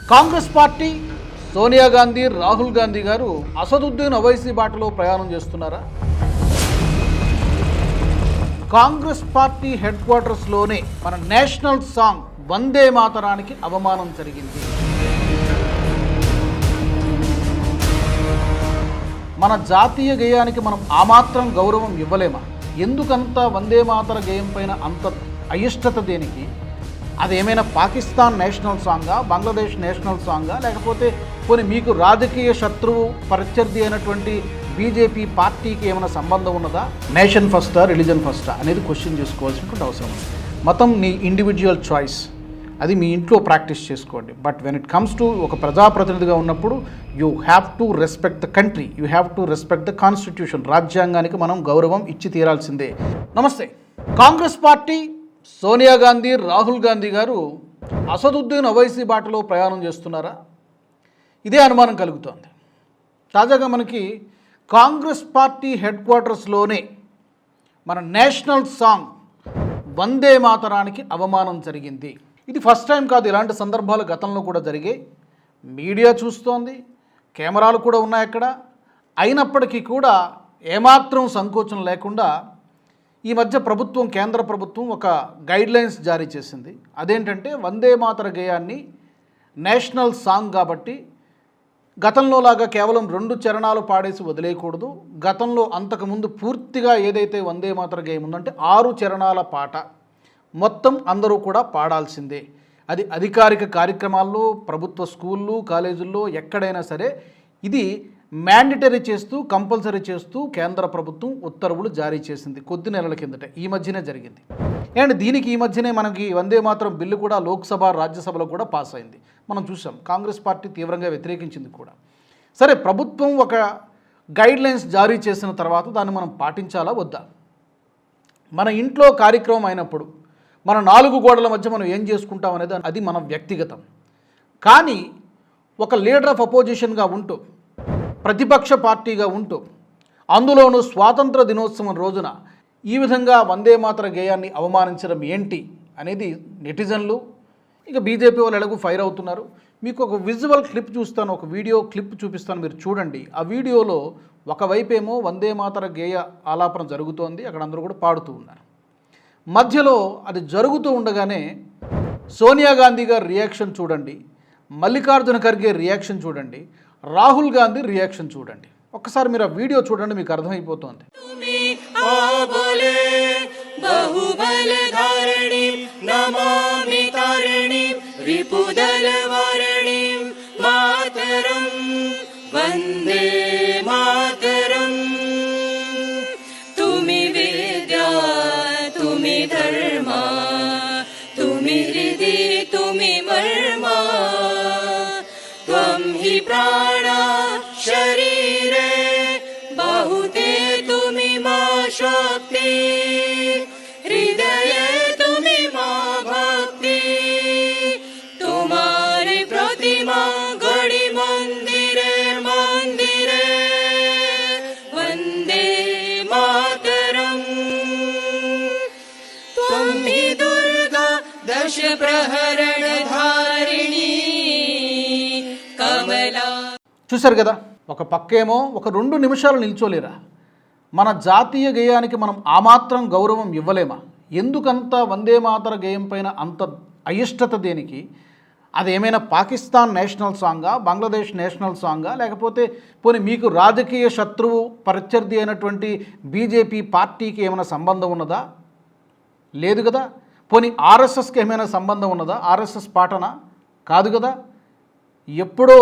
Congress party Sonia Gandhi, Rahul Gandhi గారు అసదుద్దీన్ ఓవైసీ బాటలో ప్రయాణం చేస్తున్నారా? కాంగ్రెస్ పార్టీ హెడ్ క్వార్టర్స్లోనే మన నేషనల్ సాంగ్ వందే మాతరానికి అవమానం జరిగింది. మన జాతీయ గేయానికి మనం ఆ మాత్రం గౌరవం ఇవ్వలేమా? ఎందుకంత వందే మాతర గేయం పైన అంత అయిష్టత దేనికి? అదేమైనా పాకిస్తాన్ నేషనల్ సాంగా, బంగ్లాదేశ్ నేషనల్ సాంగా, లేకపోతే కొన్ని మీకు రాజకీయ శత్రువు ప్రత్యర్థి అయినటువంటి బీజేపీ పార్టీకి ఏమైనా సంబంధం ఉన్నదా? నేషన్ ఫస్టా, రిలీజన్ ఫస్టా అనేది క్వశ్చన్ చేసుకోవాల్సినటువంటి అవసరం ఉంది. మతం మీ ఇండివిజువల్ చాయిస్, అది మీ ఇంట్లో ప్రాక్టీస్ చేసుకోండి. But when it comes to ఒక ప్రజాప్రతినిధిగా ఉన్నప్పుడు you have to respect the country, you have to respect the constitution. రాజ్యాంగానికి మనం గౌరవం ఇచ్చి తీరాల్సిందే. నమస్తే. కాంగ్రెస్ పార్టీ సోనియా గాంధీ, రాహుల్ గాంధీ గారు అసదుద్దీన్ ఓవైసీ బాటలో ప్రయాణం చేస్తున్నారా? ఇదే అనుమానం కలుగుతోంది. తాజాగా మనకి కాంగ్రెస్ పార్టీ హెడ్ క్వార్టర్స్లోనే మన నేషనల్ సాంగ్ వందే మాతరానికి అవమానం జరిగింది. ఇది ఫస్ట్ టైం కాదు, ఇలాంటి సందర్భాలు గతంలో కూడా జరిగాయి. మీడియా చూస్తోంది, కెమెరాలు కూడా ఉన్నాయి అక్కడ. అయినప్పటికీ కూడా ఏమాత్రం సంకోచం లేకుండా ఈ మధ్య ప్రభుత్వం, కేంద్ర ప్రభుత్వం ఒక గైడ్లైన్స్ జారీ చేసింది. అదేంటంటే వందే మాతర గేయాన్ని నేషనల్ సాంగ్ కాబట్టి గతంలో లాగా కేవలం 2 చరణాలు పాడేసి వదిలేయకూడదు. గతంలో అంతకుముందు పూర్తిగా ఏదైతే వందే మాతర గేయం ఉందంటే 6 చరణాల పాట మొత్తం అందరూ కూడా పాడాల్సిందే. అది అధికారిక కార్యక్రమాల్లో, ప్రభుత్వ స్కూళ్ళు, కాలేజీల్లో ఎక్కడైనా సరే ఇది మ్యాండేటరీ చేస్తూ, కంపల్సరీ చేస్తూ కేంద్ర ప్రభుత్వం ఉత్తర్వులు జారీ చేసింది కొద్ది నెలల కిందట. ఈ మధ్యనే జరిగింది. అండ్ దీనికి ఈ మధ్యనే మనకి వందే మాతరం బిల్లు కూడా లోక్సభ, రాజ్యసభలో కూడా పాస్ అయింది. మనం చూసాం. కాంగ్రెస్ పార్టీ తీవ్రంగా వ్యతిరేకించింది కూడా. సరే, ప్రభుత్వం ఒక గైడ్లైన్స్ జారీ చేసిన తర్వాత దాన్ని మనం పాటించాలా వద్దా? మన ఇంట్లో కార్యక్రమం అయినప్పుడు మన 4 గోడల మధ్య మనం ఏం చేసుకుంటాం అనేది అది మన వ్యక్తిగతం. కానీ ఒక లీడర్ ఆఫ్ అపోజిషన్గా ఉంటూ, ప్రతిపక్ష పార్టీగా ఉంటూ, అందులోనూ స్వాతంత్ర దినోత్సవం రోజున ఈ విధంగా వందే మాతర గేయాన్ని అవమానించడం ఏంటి అనేది నెటిజన్లు, ఇక బీజేపీ వాళ్ళు ఎలాగూ ఫైర్ అవుతున్నారు. మీకు ఒక విజువల్ క్లిప్ చూస్తాను, ఒక వీడియో క్లిప్ చూపిస్తాను, మీరు చూడండి. ఆ వీడియోలో ఒకవైపేమో వందే మాతర గేయ ఆలాపన జరుగుతోంది, అక్కడ అందరూ కూడా పాడుతూ ఉన్నారు. మధ్యలో అది జరుగుతూ ఉండగానే సోనియా గాంధీ గారి రియాక్షన్ చూడండి, మల్లికార్జున ఖర్గే రియాక్షన్ చూడండి, రాహుల్ గాంధీ రియాక్షన్ చూడండి. ఒక్కసారి మీరు ఆ వీడియో చూడండి, మీకు అర్థమైపోతుంది. వందే మాతరం, తుమి విద్యా తుమి ధర్మ, తుమి హృది తుమి మర్మ, త్వం హి ప్రాణ శరీరే బాహుతే తుమి మా శక్తి, హృదయే తుమి మా భక్తి, తుమారి ప్రతిమా గడి మందిరే మందిరే, వందే మాతరం, త్వం హి దుర్గా దశ ప్రహరణ ధారిణి కమలా. చూశారు కదా, ఒక పక్కేమో ఒక 2 నిమిషాలు నిల్చోలేరా? మన జాతీయ గేయానికి మనం ఆ మాత్రం గౌరవం ఇవ్వలేమా? ఎందుకంత వందే మాతర గేయం పైన అంత అయిష్టత దేనికి? అదేమైనా పాకిస్తాన్ నేషనల్ సాంగా, బంగ్లాదేశ్ నేషనల్ సాంగా, లేకపోతే పోనీ మీకు రాజకీయ శత్రువు ప్రత్యర్థి అయినటువంటి బీజేపీ పార్టీకి ఏమైనా సంబంధం ఉన్నదా? లేదు కదా. పోనీ ఆర్ఎస్ఎస్కి ఏమైనా సంబంధం ఉన్నదా? ఆర్ఎస్ఎస్ పాటనా? కాదు కదా. ఎప్పుడో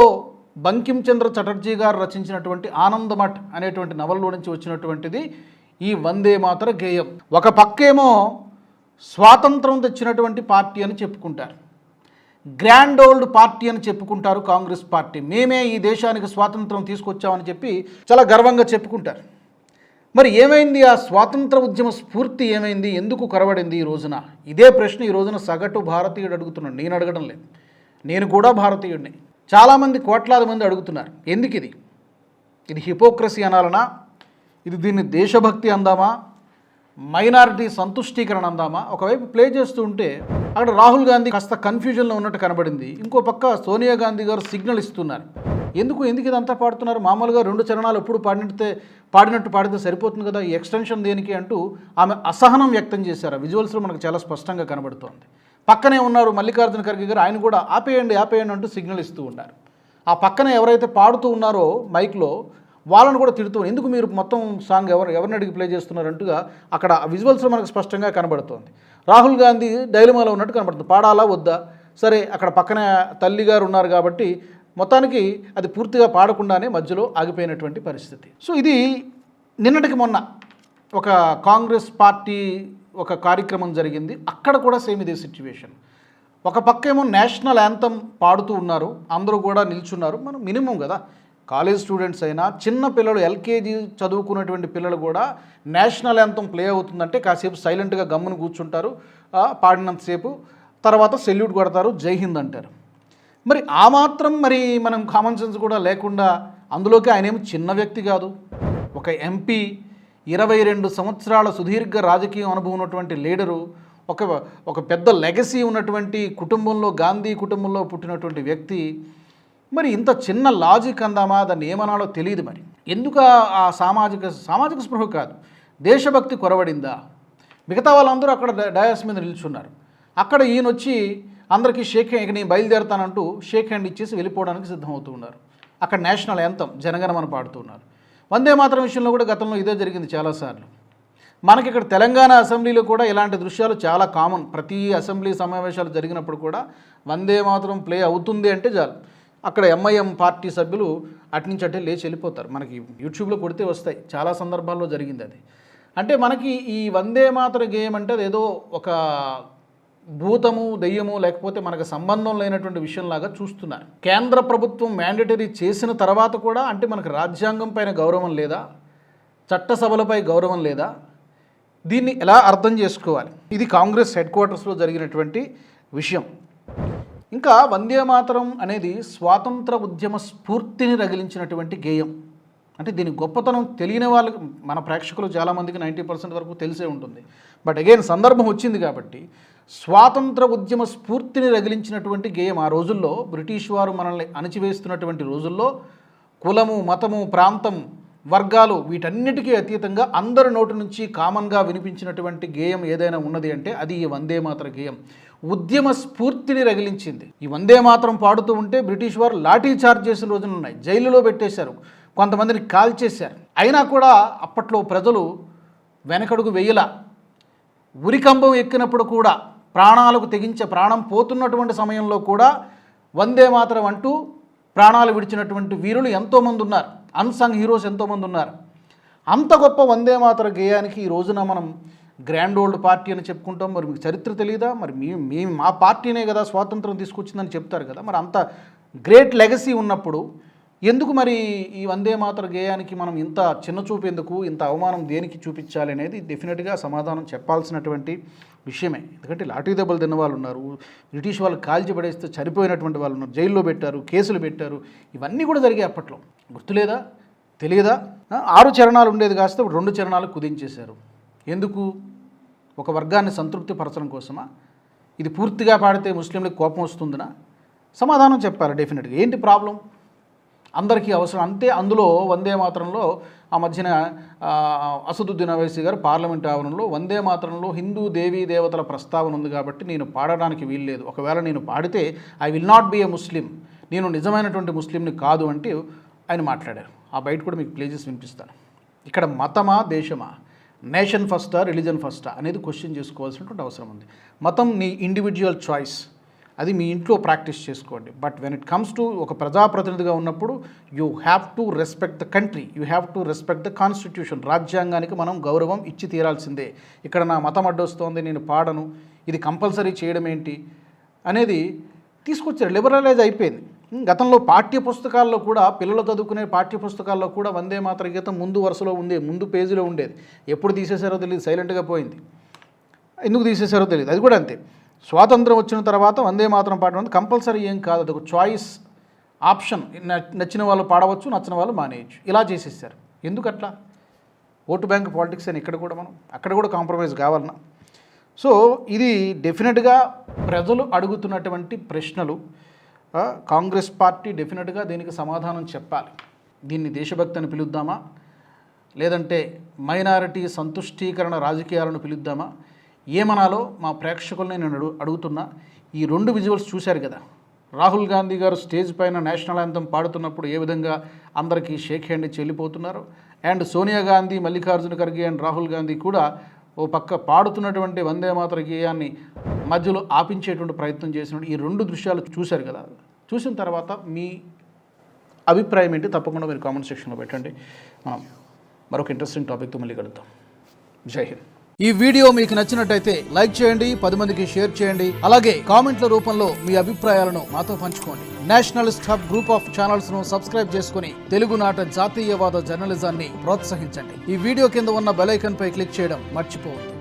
బంకిం చంద్ర చటర్జీ గారు రచించినటువంటి ఆనందమఠ్ అనేటువంటి నవల్లో నుంచి వచ్చినటువంటిది ఈ వందే మాతర గేయం. ఒక పక్కేమో స్వాతంత్రం తెచ్చినటువంటి పార్టీ అని చెప్పుకుంటారు, గ్రాండ్ ఓల్డ్ పార్టీ అని చెప్పుకుంటారు కాంగ్రెస్ పార్టీ. మేమే ఈ దేశానికి స్వాతంత్రం తీసుకొచ్చామని చెప్పి చాలా గర్వంగా చెప్పుకుంటారు. మరి ఏమైంది? ఆ స్వాతంత్ర ఉద్యమ స్ఫూర్తి ఏమైంది? ఎందుకు కరవడింది ఈ రోజున? ఇదే ప్రశ్న ఈ రోజున సగటు భారతీయుడు అడుగుతున్నాడు. నేను అడగడం లేదు, నేను కూడా భారతీయుడిని. చాలామంది, కోట్లాది మంది అడుగుతున్నారు, ఎందుకు ఇది? ఇది హిపోక్రసీ అనాలనా? ఇది దీన్ని దేశభక్తి అందామా? మైనారిటీ సంతుష్టీకరణ అందామా? ఒకవైపు ప్లే చేస్తూ ఉంటే అక్కడ రాహుల్ గాంధీ కాస్త కన్ఫ్యూజన్లో ఉన్నట్టు కనబడింది. ఇంకో పక్క సోనియా గాంధీ గారు సిగ్నల్ ఇస్తున్నారు. ఎందుకు ఇదంతా పాడుతున్నారు? మామూలుగా 2 చరణాలు ఎప్పుడు పాడినట్టు పాడితే సరిపోతుంది కదా, ఈ ఎక్స్టెన్షన్ దేనికి అంటూ ఆమె అసహనం వ్యక్తం చేశారు. విజువల్స్లో మనకు చాలా స్పష్టంగా కనబడుతోంది. పక్కనే ఉన్నారు మల్లికార్జున ఖర్గే గారు, ఆయన కూడా ఆపేయండి అంటూ సిగ్నల్ ఇస్తూ ఉన్నారు. ఆ పక్కన ఎవరైతే పాడుతూ ఉన్నారో మైక్లో వాళ్ళని కూడా తిడుతూ, ఎందుకు మీరు మొత్తం సాంగ్ ఎవరిని అడిగి ప్లే చేస్తున్నారంటుగా అక్కడ విజువల్స్లో మనకు స్పష్టంగా కనబడుతోంది. రాహుల్ గాంధీ డైలమాలో ఉన్నట్టు కనబడుతుంది. పాడాలా వద్దా? సరే, అక్కడ పక్కన తల్లి గారు ఉన్నారు కాబట్టి మొత్తానికి అది పూర్తిగా పాడకుండానే మధ్యలో ఆగిపోయినటువంటి పరిస్థితి. సో ఇది నిన్నటికి మొన్న ఒక కాంగ్రెస్ పార్టీ ఒక కార్యక్రమం జరిగింది. అక్కడ కూడా సేమ్ ఇదే సిచ్యువేషన్. ఒక పక్కేమో నేషనల్ యాంథమ్ పాడుతూ ఉన్నారు, అందరూ కూడా నిల్చున్నారు. మనం మినిమం కదా, కాలేజ్ స్టూడెంట్స్ అయినా చిన్న పిల్లలు ఎల్కేజీ చదువుకున్నటువంటి పిల్లలు కూడా నేషనల్ యాంథమ్ ప్లే అవుతుందంటే కాసేపు సైలెంట్గా గమ్మును కూర్చుంటారు, పాడినంతసేపు, తర్వాత సెల్యూట్ కొడతారు, జై హింద్ అంటారు. మరి ఆ మాత్రం మరి మనం కామన్ సెన్స్ కూడా లేకుండా, అందులోకి ఆయన ఏమి చిన్న వ్యక్తి కాదు, ఒక ఎంపీ, 22 సంవత్సరాల సుదీర్ఘ రాజకీయ అనుభవం ఉన్నటువంటి లీడరు, ఒక పెద్ద లెగసీ ఉన్నటువంటి కుటుంబంలో, గాంధీ కుటుంబంలో పుట్టినటువంటి వ్యక్తి. మరి ఇంత చిన్న లాజిక్ అందామా, దాన్ని ఏమనాలో తెలియదు. మరి ఎందుకు ఆ సామాజిక స్పృహ కాదు, దేశభక్తి కొరవడిందా? మిగతా వాళ్ళందరూ అక్కడ డయాస్ మీద నిల్చున్నారు. అక్కడ ఈయన వచ్చి అందరికీ షేక్ హ్యాండ్, నేను బయలుదేరుతానంటూ షేక్ హ్యాండ్ ఇచ్చేసి వెళ్ళిపోవడానికి సిద్ధమవుతూ ఉన్నారు. అక్కడ నేషనల్ యాంథమ్ జనగణమన పాడుతున్నారు. వందే మాతరం విషయంలో కూడా గతంలో ఇదే జరిగింది చాలాసార్లు. మనకి ఇక్కడ తెలంగాణ అసెంబ్లీలో కూడా ఇలాంటి దృశ్యాలు చాలా కామన్. ప్రతి అసెంబ్లీ సమావేశాలు జరిగినప్పుడు కూడా వందే మాతరం ప్లే అవుతుంది అంటే చాలు, అక్కడ ఎంఐఎం పార్టీ సభ్యులు అట్నుంచి అట్టే లేచి వెళ్ళిపోతారు. మనకి యూట్యూబ్లో కొడితే వస్తాయి, చాలా సందర్భాల్లో జరిగింది అది. అంటే మనకి ఈ వందే మాతర గేయం అంటే అదేదో ఒక భూతము, దెయ్యము, లేకపోతే మనకు సంబంధం లేనటువంటి విషయంలాగా చూస్తున్నారు. కేంద్ర ప్రభుత్వం మ్యాండేటరీ చేసిన తర్వాత కూడా అంటే మనకు రాజ్యాంగం పైన గౌరవం లేదా, చట్టసభలపై గౌరవం లేదా, దీన్ని ఎలా అర్థం చేసుకోవాలి? ఇది కాంగ్రెస్ హెడ్ క్వార్టర్స్లో జరిగినటువంటి విషయం. ఇంకా వందే మాతరం అనేది స్వాతంత్ర ఉద్యమ స్ఫూర్తిని రగిలించినటువంటి గేయం. అంటే దీని గొప్పతనం తెలియని వాళ్ళకి, మన ప్రేక్షకులు చాలామందికి 90% వరకు తెలిసే ఉంటుంది. బట్ అగైన్ సందర్భం వచ్చింది కాబట్టి స్వాతంత్ర ఉద్యమ స్ఫూర్తిని రగిలించినటువంటి గేయం. ఆ రోజుల్లో బ్రిటిష్ వారు మనల్ని అణచివేస్తున్నటువంటి రోజుల్లో కులము, మతము, ప్రాంతం, వర్గాలు వీటన్నిటికీ అతీతంగా అందరి నోటి నుంచి కామన్గా వినిపించినటువంటి గేయం ఏదైనా ఉన్నది అంటే అది ఈ వందే మాతర గేయం. ఉద్యమ స్ఫూర్తిని రగిలించింది. ఈ వందే మాతరం పాడుతూ ఉంటే బ్రిటిష్ వారు లాఠీ చార్జ్ చేసిన రోజులు ఉన్నాయి, జైలులో పెట్టేశారు, కొంతమందిని కాల్చేశారు. అయినా కూడా అప్పట్లో ప్రజలు వెనకడుగు వెయ్యలా. ఉరికంబం ఎక్కినప్పుడు కూడా, ప్రాణాలకు తెగించే, ప్రాణం పోతున్నటువంటి సమయంలో కూడా వందే మాతరం అంటూ ప్రాణాలు విడిచినటువంటి వీరులు ఎంతోమంది ఉన్నారు, అన్సంగ్ హీరోస్ ఎంతోమంది ఉన్నారు. అంత గొప్ప వందే మాతర గేయానికి ఈ రోజున మనం గ్రాండ్ ఓల్డ్ పార్టీ అని చెప్పుకుంటాం. మరి మీకు చరిత్ర తెలియదా? మరి మా పార్టీనే కదా స్వాతంత్రం తీసుకొచ్చిందని చెప్తారు కదా. మరి అంత గ్రేట్ లెగసీ ఉన్నప్పుడు ఎందుకు మరి ఈ వందే మాతర గేయానికి మనం ఇంత చిన్నచూపు ఎందుకు, ఇంత అవమానం దేనికి చూపించాలి అనేది డెఫినెట్గా సమాధానం చెప్పాల్సినటువంటి విషయమే. ఎందుకంటే లాఠీ దెబ్బలు తిన్న వాళ్ళు ఉన్నారు, బ్రిటిష్ వాళ్ళు కాల్చిపడేస్తే చనిపోయినటువంటి వాళ్ళు ఉన్నారు, జైల్లో పెట్టారు, కేసులు పెట్టారు, ఇవన్నీ కూడా జరిగాయి అప్పట్లో. గుర్తులేదా? తెలియదా? 6 చరణాలు ఉండేది కాస్త 2 చరణాలు కుదించేశారు. ఎందుకు? ఒక వర్గాన్ని సంతృప్తి పరచడం కోసమా? ఇది పూర్తిగా పాడితే ముస్లింలకు కోపం వస్తుందనా? సమాధానం చెప్పాలి డెఫినెట్గా. ఏంటి ప్రాబ్లం? అందరికీ అవసరం అంతే. అందులో వందే మాతరంలో ఆ మధ్యన అసదుద్దీన్ అవైసీ గారు పార్లమెంట్ ఆవరణలో వందే మాతరంలో హిందూ దేవీ దేవతల ప్రస్తావన ఉంది కాబట్టి నేను పాడడానికి వీల్లేదు, ఒకవేళ నేను పాడితే I will not be a Muslim, నేను నిజమైనటువంటి ముస్లింని కాదు అంటే ఆయన మాట్లాడారు. ఆ బయట కూడా మీకు ప్లే చేసి వినిపిస్తాను. ఇక్కడ మతమా దేశమా, నేషన్ ఫస్టా రిలీజన్ ఫస్టా అనేది క్వశ్చన్ చేసుకోవాల్సినటువంటి అవసరం ఉంది. మతం నీ ఇండివిజువల్ చాయిస్, అది మీ ఇంట్లో ప్రాక్టీస్ చేసుకోండి. But when it comes to ఒక ప్రజాప్రతినిధిగా ఉన్నప్పుడు you have to respect the country, you have to respect the constitution. రాజ్యాంగానికి మనం గౌరవం ఇచ్చి తీరాల్సిందే. ఇక్కడ నా మతం అడ్డొస్తోంది, నేను పాడను, ఇది కంపల్సరీ చేయడం ఏంటి అనేది తీసుకొచ్చారు. లిబరలైజ్ అయిపోయింది. గతంలో పాఠ్యపుస్తకాల్లో కూడా, పిల్లలు చదువుకునే పాఠ్యపుస్తకాల్లో కూడా వందే మాతర గీతం ముందు వరుసలో ఉండేది, ముందు పేజీలో ఉండేది. ఎప్పుడు తీసేశారో తెలియదు, సైలెంట్గా పోయింది. ఎందుకు తీసేశారో తెలియదు. అది కూడా అంతే. స్వాతంత్రం వచ్చిన తర్వాత వందే మాతరం పాడడం కంపల్సరీ ఏం కాదు, అది ఒక చాయిస్, ఆప్షన్. నచ్చిన వాళ్ళు పాడవచ్చు, నచ్చిన వాళ్ళు మానేయచ్చు. ఇలా చేసేసారు. ఎందుకు అట్లా? ఓటు బ్యాంక్ పాలిటిక్స్ అని ఇక్కడ కూడా మనం, అక్కడ కూడా కాంప్రమైజ్ కావాలన్నా. సో ఇది డెఫినెట్గా ప్రజలు అడుగుతున్నటువంటి ప్రశ్నలు. కాంగ్రెస్ పార్టీ డెఫినెట్గా దీనికి సమాధానం చెప్పాలి. దీన్ని దేశభక్తి అని పిలుద్దామా, లేదంటే మైనారిటీ సంతుష్టీకరణ రాజకీయాలను పిలుద్దామా, ఏమనాలో మా ప్రేక్షకుల్ని నేను అడుగుతున్నా. ఈ 2 విజువల్స్ చూశారు కదా, రాహుల్ గాంధీ గారు స్టేజ్ పైన నేషనల్ యాంథమ్ పాడుతున్నప్పుడు ఏ విధంగా అందరికీ షేక్ హ్యాండ్ ఇచ్చి వెళ్ళిపోతున్నారు. అండ్ సోనియా గాంధీ, మల్లికార్జున ఖర్గే అండ్ రాహుల్ గాంధీ కూడా ఓ పక్క పాడుతున్నటువంటి వందే మాతర గేయాన్ని మధ్యలో ఆపించేటువంటి ప్రయత్నం చేసినప్పుడు ఈ 2 దృశ్యాలు చూశారు కదా. చూసిన తర్వాత మీ అభిప్రాయం ఏంటి తప్పకుండా మీరు కామెంట్ సెక్షన్లో పెట్టండి. మరొక ఇంట్రెస్టింగ్ టాపిక్తో మళ్ళీ కలుద్దాం. జై హింద్. ఈ వీడియో మీకు నచ్చినట్టయితే లైక్ చేయండి, 10 మందికి షేర్ చేయండి. అలాగే కామెంట్ల రూపంలో మీ అభిప్రాయాలను మాతో పంచుకోండి. Nationalist hub group of channels ను సబ్స్క్రైబ్ చేసుకుని తెలుగునాట జాతీయవాద జర్నలిజాన్ని ప్రోత్సహించండి. ఈ వీడియో కింద ఉన్న బెల్ ఐకాన్ పై క్లిక్ చేయడం మర్చిపోవద్దు.